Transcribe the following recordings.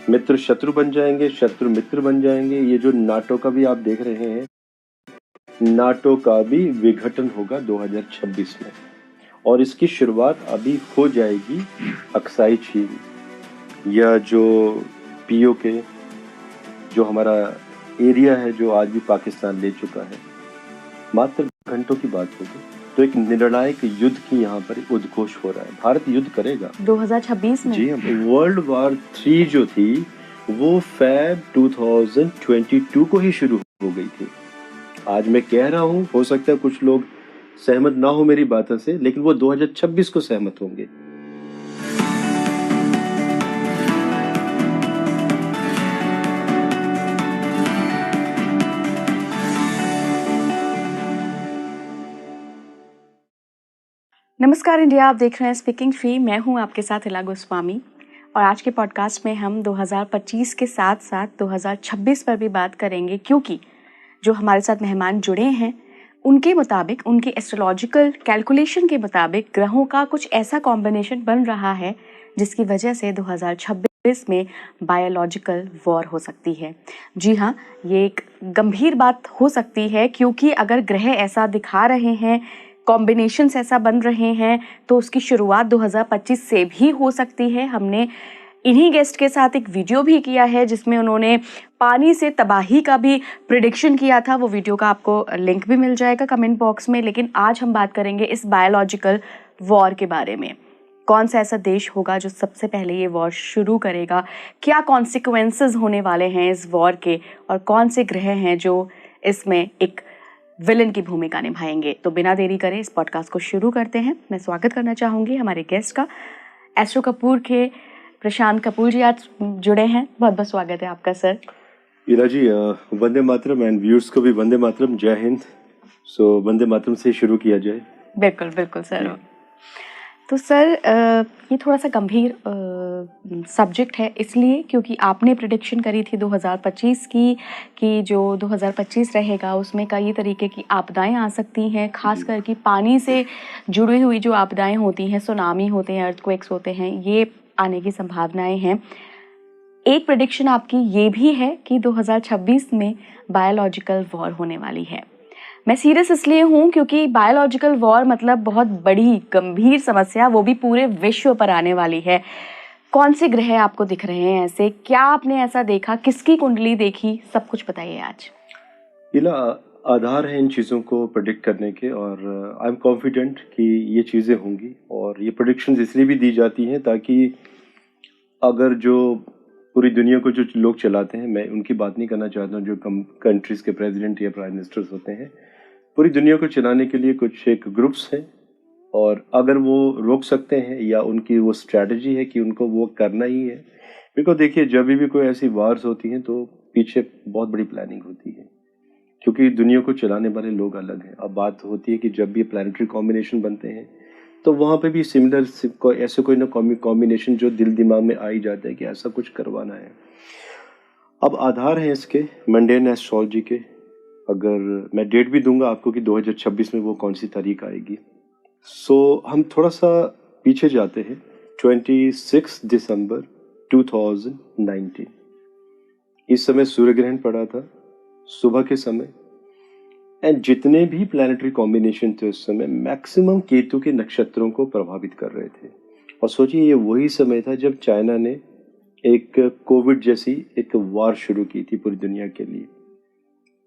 मित्र शत्रु बन जाएंगे, शत्रु मित्र बन जाएंगे। ये जो नाटो का भी आप देख रहे हैं, नाटो का भी विघटन होगा 2026 में, और इसकी शुरुआत अभी हो जाएगी अक्साई चीन, या जो पीओके, जो हमारा एरिया है जो आज भी पाकिस्तान ले चुका है। मात्र घंटों की बात होगी तो एक निर्णायक युद्ध की यहाँ पर उद्घोष हो रहा है। भारत युद्ध करेगा 2026 में। जी हाँ। वर्ल्ड वॉर 3 जो थी वो Feb 2022 को ही शुरू हो गई थी। आज मैं कह रहा हूँ, हो सकता है कुछ लोग सहमत ना हो मेरी बातों से, लेकिन वो 2026 को सहमत होंगे। नमस्कार इंडिया, आप देख रहे हैं स्पीकिंग फ्री। मैं हूं आपके साथ इला गोस्वामी, और आज के पॉडकास्ट में हम 2025 के साथ साथ 2026 पर भी बात करेंगे, क्योंकि जो हमारे साथ मेहमान जुड़े हैं उनके मुताबिक, उनके एस्ट्रोलॉजिकल कैलकुलेशन के मुताबिक ग्रहों का कुछ ऐसा कॉम्बिनेशन बन रहा है जिसकी वजह से 2026 में बायोलॉजिकल वॉर हो सकती है। जी हाँ, ये एक गंभीर बात हो सकती है, क्योंकि अगर ग्रह ऐसा दिखा रहे हैं, कॉम्बिनेशंस ऐसा बन रहे हैं, तो उसकी शुरुआत 2025 से भी हो सकती है। हमने इन्हीं गेस्ट के साथ एक वीडियो भी किया है जिसमें उन्होंने पानी से तबाही का भी प्रिडिक्शन किया था। वो वीडियो का आपको लिंक भी मिल जाएगा कमेंट बॉक्स में। लेकिन आज हम बात करेंगे इस बायोलॉजिकल वॉर के बारे में। कौन सा ऐसा देश होगा जो सबसे पहले ये वॉर शुरू करेगा, क्या कॉन्सिक्वेंसेस होने वाले हैं इस वॉर के, और कौन से ग्रह हैं जो इसमें एक विलन की भूमिका निभाएंगे। तो बिना देरी करे इस पॉडकास्ट को शुरू करते हैं। मैं स्वागत करना चाहूँगी हमारे गेस्ट का, एस्ट्रो कपूर के प्रशांत कपूर जी आज जुड़े हैं। बहुत बहुत स्वागत है आपका सर। इला जी, वंदे मातरम, एंड व्यूअर्स को भी वंदे मातरम, जय हिंद। सो वंदे मातरम से शुरू किया जाए। बिल्कुल बिल्कुल सर। तो सर, ये थोड़ा सा गंभीर सब्जेक्ट है, इसलिए क्योंकि आपने प्रेडिक्शन करी थी 2025 की कि जो 2025 रहेगा उसमें कई तरीके की आपदाएं आ सकती हैं, खासकर कि पानी से जुड़ी हुई जो आपदाएं होती हैं, सुनामी होते हैं, अर्थक्वेक्स होते हैं, ये आने की संभावनाएं हैं। एक प्रेडिक्शन आपकी ये भी है कि 2026 में बायोलॉजिकल वॉर होने वाली है। मैं सीरियस इसलिए हूँ क्योंकि बायोलॉजिकल वॉर मतलब बहुत बड़ी गंभीर समस्या, वो भी पूरे विश्व पर आने वाली है। कौन से ग्रह आपको दिख रहे हैं ऐसे, क्या आपने ऐसा देखा, किसकी कुंडली देखी, सब कुछ बताइए आज। इला, आधार है इन चीज़ों को प्रेडिक्ट करने के, और आई एम कॉन्फिडेंट कि ये चीज़ें होंगी। और ये प्रेडिक्शंस इसलिए भी दी जाती हैं ताकि अगर जो पूरी दुनिया को जो लोग चलाते हैं, मैं उनकी बात नहीं करना चाहता हूँ, जो कंट्रीज़ के प्रेसिडेंट या प्राइम मिनिस्टर्स होते हैं, पूरी दुनिया को चलाने के लिए कुछ एक ग्रुप्स हैं, और अगर वो रोक सकते हैं या उनकी वो स्ट्रैटेजी है कि उनको वो करना ही है। बिकॉज देखिए, जब भी कोई ऐसी वार्स होती हैं तो पीछे बहुत बड़ी प्लानिंग होती है, क्योंकि दुनिया को चलाने वाले लोग अलग हैं। अब बात होती है कि जब भी प्लानिटरी कॉम्बिनेशन बनते हैं तो वहाँ पे भी सिमिलर ऐसे कोई ना कॉम्बिनेशन जो दिल दिमाग में आ ही जाता है कि ऐसा कुछ करवाना है। अब आधार है इसके मंडेन एस्ट्रोलॉजी के। अगर मैं डेट भी दूंगा आपको कि 2026 में वो कौन सी तारीख आएगी। सो हम थोड़ा सा पीछे जाते हैं, 26 दिसंबर 2019। इस समय सूर्य ग्रहण पड़ा था सुबह के समय, एंड जितने भी प्लानिटरी कॉम्बिनेशन थे उस समय मैक्सिमम केतु के नक्षत्रों को प्रभावित कर रहे थे। और सोचिए, ये वही समय था जब चाइना ने एक कोविड जैसी एक वार शुरू की थी पूरी दुनिया के लिए।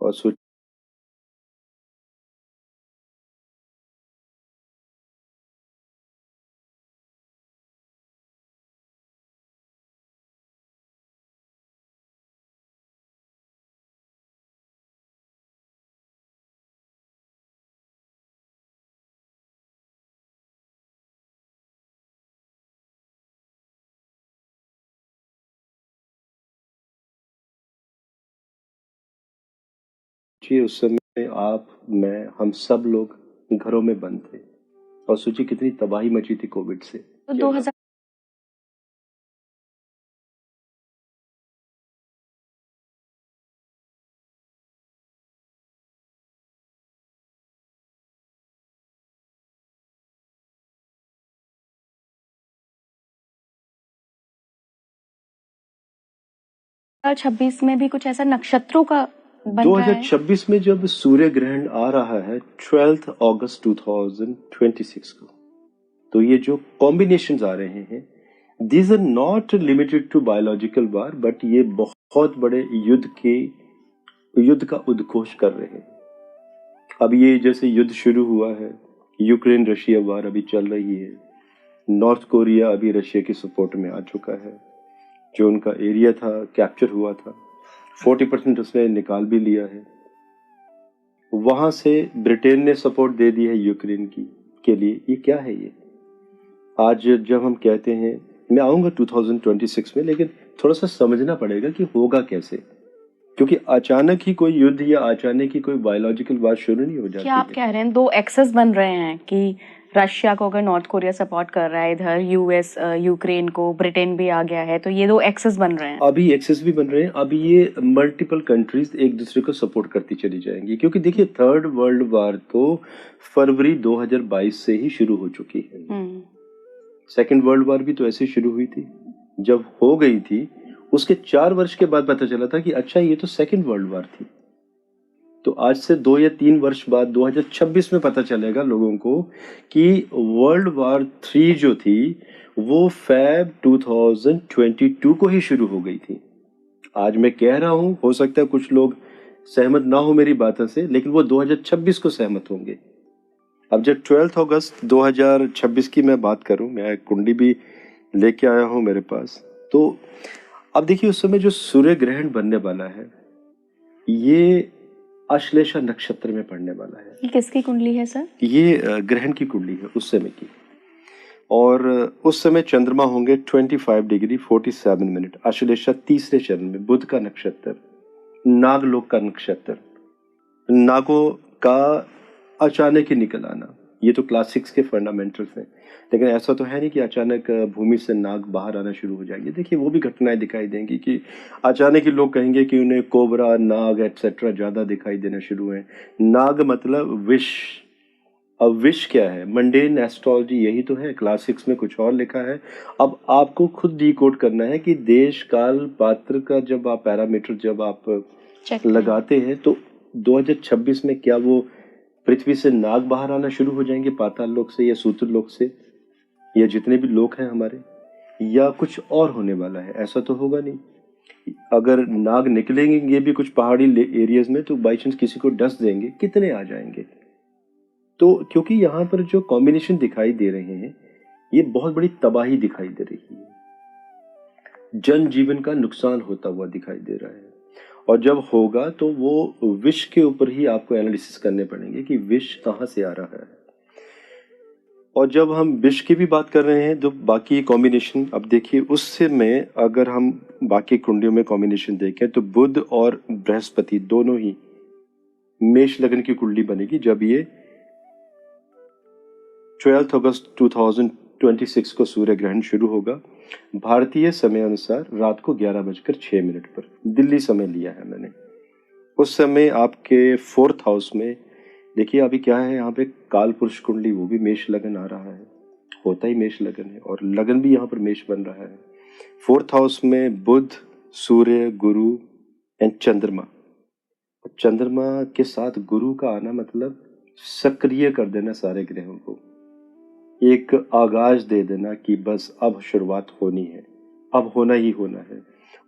और सोचिए, उस समय आप, मैं, हम सब लोग घरों में बंद थे, और सोचिए कितनी तबाही मची थी कोविड से। तो 2000 2026 में भी कुछ ऐसा नक्षत्रों का बन रहा है? 2026 में जब सूर्य ग्रहण आ रहा है 12 अगस्त 2026 को, तो ये जो कॉम्बिनेशंस आ रहे हैं, these are not limited to biological war, but ये बहुत बड़े युद्ध का उद्घोष कर रहे हैं। अब ये जैसे युद्ध शुरू हुआ है, यूक्रेन रशिया वार अभी चल रही है, नॉर्थ कोरिया अभी रशिया की सपोर्ट में आ चुका है, जो उनका एरिया था कैप्चर हुआ था, 40% उसने निकाल भी लिया है। वहां से ब्रिटेन ने सपोर्ट दे दी है यूक्रेन के लिए। ये क्या है? ये आज जब हम कहते हैं, मैं आऊंगा 2026 में, लेकिन थोड़ा सा समझना पड़ेगा कि होगा कैसे, क्योंकि अचानक ही कोई युद्ध या अचानक ही कोई बायोलॉजिकल वार शुरू नहीं हो जाती। क्या आप कह रहे हैं 2 एक्सेस बन रहे हैं कि रशिया को अगर नॉर्थ कोरिया सपोर्ट कर रहा है, इधर यूएस यूक्रेन को, ब्रिटेन भी आ गया है, तो ये 2 एक्सेस बन रहे हैं? अभी एक्सेस भी बन रहे हैं। अभी ये मल्टीपल कंट्रीज एक दूसरे को सपोर्ट करती चली जाएंगी, क्योंकि देखिए थर्ड वर्ल्ड वार तो फरवरी 2022 से ही शुरू हो चुकी है। सेकेंड वर्ल्ड वार भी तो ऐसे शुरू हुई थी। जब हो गई थी उसके 4 वर्ष के बाद पता चला था कि अच्छा ये तो सेकेंड वर्ल्ड वार थी। तो आज से 2 या 3 वर्ष बाद 2026 में पता चलेगा लोगों को कि वर्ल्ड वार 3 जो थी वो फेब 2022 को ही शुरू हो गई थी। आज मैं कह रहा हूं, हो सकता है कुछ लोग सहमत ना हो मेरी बातों से, लेकिन वो 2026 को सहमत होंगे। अब जब 12 अगस्त 2026 की मैं बात करूं, मैं कुंडली भी लेके आया हूं मेरे पास, तो अब देखिए उस समय जो सूर्य ग्रहण बनने वाला है ये आश्लेषा नक्षत्र में पड़ने वाला है। ये किसकी कुंडली है सर? ये ग्रहण की कुंडली है उस समय की, और उस समय चंद्रमा होंगे 25 डिग्री 47 मिनट, आश्लेषा तीसरे चरण में, बुध का नक्षत्र, नागलोक का नक्षत्र, नागों का अचानक ही निकल आना। ये तो क्लासिक्स के फंडामेंटल्स हैं, लेकिन ऐसा तो है नहीं कि अचानक भूमि से नाग बाहर आना शुरू हो जाएंगे। देखिए वो भी घटनाएं दिखाई देंगी कि अचानक ही लोग कहेंगे कि उन्हें कोबरा, नाग एटसेट्रा ज्यादा दिखाई देना शुरू हुए। नाग मतलब विष। अब विष क्या है? मंडेन एस्ट्रोलॉजी यही तो है, क्लासिक्स में कुछ और लिखा है। अब आपको खुद डिकोड करना है कि देश काल पात्र का जब आप पैरामीटर जब आप लगाते हैं तो 2026 में क्या वो पृथ्वी से नाग बाहर आना शुरू हो जाएंगे, पाताल लोक से या सूत्र लोक से, या जितने भी लोक हैं हमारे, या कुछ और होने वाला है? ऐसा तो होगा नहीं। अगर नाग निकलेंगे ये भी कुछ पहाड़ी एरियाज में, तो बाई चांस किसी को डस देंगे, कितने आ जाएंगे? तो क्योंकि यहाँ पर जो कॉम्बिनेशन दिखाई दे रहे हैं ये बहुत बड़ी तबाही दिखाई दे रही है, जनजीवन का नुकसान होता हुआ दिखाई दे रहा है। और जब होगा तो वो विष के ऊपर ही आपको एनालिसिस करने पड़ेंगे कि विष कहाँ से आ रहा है। और जब हम विष की भी बात कर रहे हैं तो बाकी कॉम्बिनेशन, अब देखिए उससे में अगर हम बाकी कुंडलियों में कॉम्बिनेशन देखें तो बुध और बृहस्पति दोनों ही मेष लग्न की कुंडली बनेगी जब ये 12 अगस्त 2026 को सूर्य ग्रहण शुरू होगा। भारतीय समय अनुसार रात को 11:06 पर, दिल्ली समय लिया है मैंने। उस समय आपके 4th हाउस में देखिए अभी क्या है, यहाँ पे काल पुरुष कुंडली, वो भी मेष लगन आ रहा है, होता ही मेष लगन है, और लगन भी यहाँ पर मेष बन रहा है। 4th हाउस में बुध, सूर्य, गुरु एंड चंद्रमा। चंद्रमा के साथ गुरु का आना मतलब सक्रिय कर देना सारे ग्रहों को, एक आगाज दे देना कि बस अब शुरुआत होनी है, अब होना ही होना है।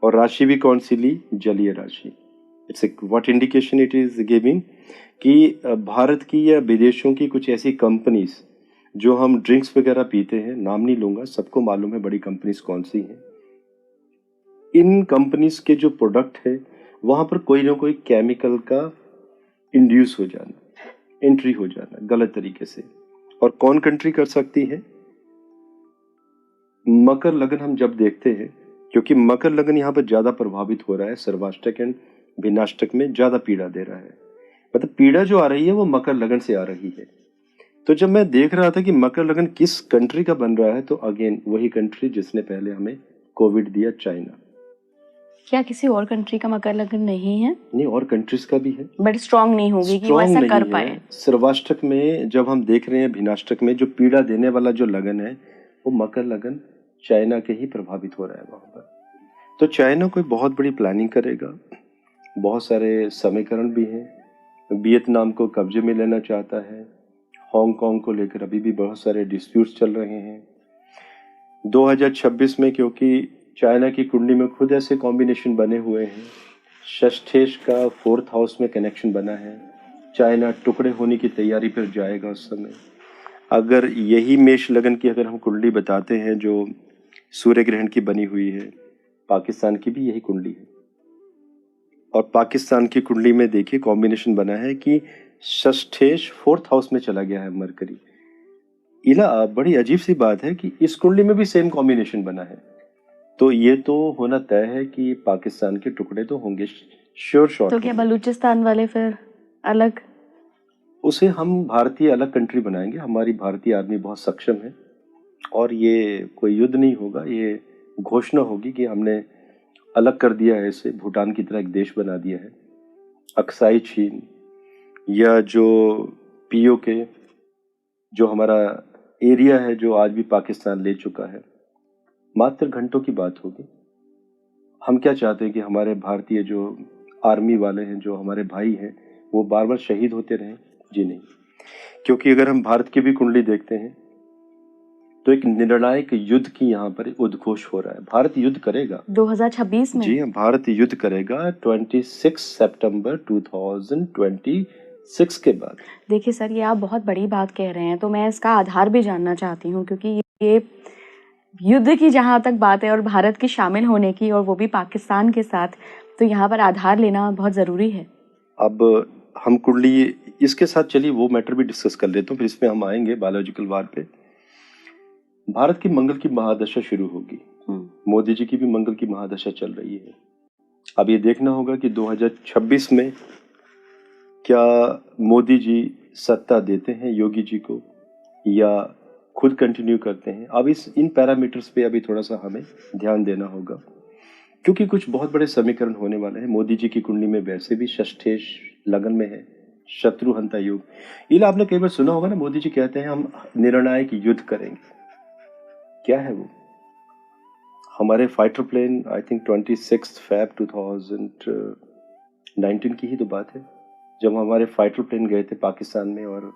और राशि भी कौन सी ली? जलीय राशि। It's what indication it is giving कि भारत की या विदेशों की कुछ ऐसी कंपनीज जो हम ड्रिंक्स वगैरह पीते हैं, नाम नहीं लूंगा, सबको मालूम है बड़ी कंपनीज कौन सी हैं। इन कंपनीज के जो प्रोडक्ट है वहां पर कोई ना कोई केमिकल का इंड्यूस हो जाना, एंट्री हो जाना गलत तरीके से। और कौन कंट्री कर सकती है? मकर लगन हम जब देखते हैं, क्योंकि मकर लगन यहाँ पर ज्यादा प्रभावित हो रहा है, सर्वाष्टक एंड भिन्नाष्टक में ज्यादा पीड़ा दे रहा है, मतलब पीड़ा जो आ रही है वो मकर लगन से आ रही है। तो जब मैं देख रहा था कि मकर लगन किस कंट्री का बन रहा है, तो अगेन वही कंट्री जिसने पहले हमें कोविड दिया, चाइना। क्या किसी और कंट्री का मकर लगन नहीं है? नहीं, और कंट्रीज का भी है, बट स्ट्रांग नहीं होगी कि वो ऐसा कर पाए। सर्वाष्टक में जब हम देख रहे हैं, भिन्नाष्टक में जो पीड़ा देने वाला जो लगन है वो मकर लगन चाइना के ही प्रभावित हो रहा है वहां पर। तो चाइना कोई बहुत बड़ी प्लानिंग करेगा, बहुत सारे समीकरण भी हैं। वियतनाम को कब्जे में लेना चाहता है, हांगकांग को लेकर अभी भी बहुत सारे डिस्प्यूट्स चल रहे हैं। 2026 में क्योंकि चाइना की कुंडली में खुद ऐसे कॉम्बिनेशन बने हुए हैं, षष्ठेश का 4th हाउस में कनेक्शन बना है, चाइना टुकड़े होने की तैयारी पर जाएगा उस समय। अगर यही मेष लगन की अगर हम कुंडली बताते हैं जो सूर्य ग्रहण की बनी हुई है, पाकिस्तान की भी यही कुंडली है, और पाकिस्तान की कुंडली में देखिए कॉम्बिनेशन बना है कि षष्ठेश 4th हाउस में चला गया है मरकरी। इला बड़ी अजीब सी बात है कि इस कुंडली में भी सेम कॉम्बिनेशन बना है, तो ये तो होना तय है कि पाकिस्तान के टुकड़े तो होंगे श्योर शॉट। तो क्या बलूचिस्तान वाले फिर अलग? उसे हम भारतीय अलग कंट्री बनाएंगे। हमारी भारतीय आर्मी बहुत सक्षम है और ये कोई युद्ध नहीं होगा, ये घोषणा होगी कि हमने अलग कर दिया है इसे, भूटान की तरह एक देश बना दिया है। अक्साई चीन या जो पीओके जो हमारा एरिया है जो आज भी पाकिस्तान ले चुका है, मात्र घंटों की बात होगी। हम क्या चाहते हैं कि हमारे भारतीय जो आर्मी वाले हैं, जो हमारे भाई हैं, वो बार बार शहीद होते रहें? जी नहीं, क्योंकि अगर हम भारत की भी कुंडली देखते हैं तो एक निर्णायक युद्ध की यहाँ पर उद्घोष हो रहा है। भारत युद्ध करेगा 2026 में। जी हाँ, भारत युद्ध करेगा 26 सितंबर 2026 के बाद। देखिए सर, ये आप बहुत बड़ी बात कह रहे हैं, तो मैं इसका आधार भी जानना चाहती हूँ, क्योंकि ये युद्ध की जहाँ तक बात है और भारत के शामिल होने की, और वो भी पाकिस्तान के साथ, तो यहाँ पर आधार लेना बहुत ज़रूरी है। अब हम कुंडली इसके साथ चलिए वो मैटर भी डिस्कस कर लेते हैं, फिर इसमें हम आएंगे बायोलॉजिकल वार पे। भारत की मंगल की महादशा शुरू होगी, मोदी जी की भी मंगल की महादशा चल रही है। अब ये देखना होगा कि 2026 में क्या मोदी जी सत्ता देते हैं योगी जी को या खुद कंटिन्यू करते हैं। अब इन पैरामीटर्स पे अभी थोड़ा सा हमें ध्यान देना होगा, क्योंकि कुछ बहुत बड़े समीकरण होने वाले हैं। मोदी जी की कुंडली में वैसे भी षष्ठेश लगन में है, शत्रुहंता योग। इला आपने कई बार सुना होगा ना, मोदी जी कहते हैं हम निर्णायक युद्ध करेंगे। क्या है वो? हमारे फाइटर प्लेन आई थिंक 26 फरवरी 2019 की ही तो बात है, जब हमारे फाइटर प्लेन गए थे पाकिस्तान में और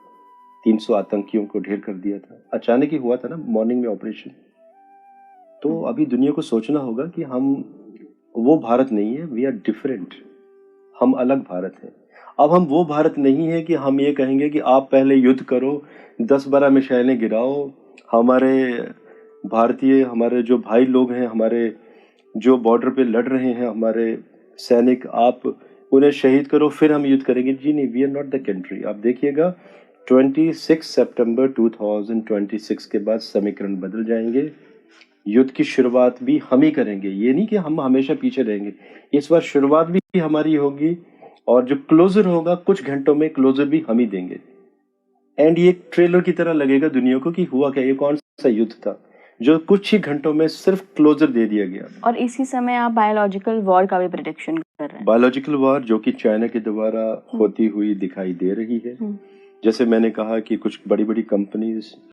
300 आतंकियों को ढेर कर दिया था। अचानक ही हुआ था ना, मॉर्निंग में ऑपरेशन। तो अभी दुनिया को सोचना होगा कि हम वो भारत नहीं है, वी आर डिफरेंट, हम अलग भारत हैं। अब हम वो भारत नहीं है कि हम ये कहेंगे कि आप पहले युद्ध करो, 10-12 मिसाइलें गिराओ, हमारे भारतीय, हमारे जो भाई लोग हैं, हमारे जो बॉर्डर पे लड़ रहे हैं, हमारे सैनिक, आप उन्हें शहीद करो फिर हम युद्ध करेंगे। जी नहीं, we are not the country. आप देखिएगा 26 सितंबर 2026 के बाद समीकरण बदल जाएंगे। युद्ध की शुरुआत भी हम ही करेंगे, ये नहीं कि हम हमेशा पीछे रहेंगे। इस बार शुरुआत भी हमारी होगी और जो क्लोजर होगा कुछ घंटों में, क्लोजर भी हम ही देंगे। एंड ये ट्रेलर की तरह लगेगा दुनिया को कि हुआ क्या, ये कौन सा युद्ध था जो कुछ ही घंटों में सिर्फ क्लोजर दे दिया गया। और इसी समय आप बायोलॉजिकल वॉर का भी प्रेडिक्शन कर रहे हैं। बायोलॉजिकल वॉर जो कि चाइना के द्वारा होती हुई दिखाई दे रही है। जैसे मैंने कहा कि कुछ बड़ी बड़ी कंपनीज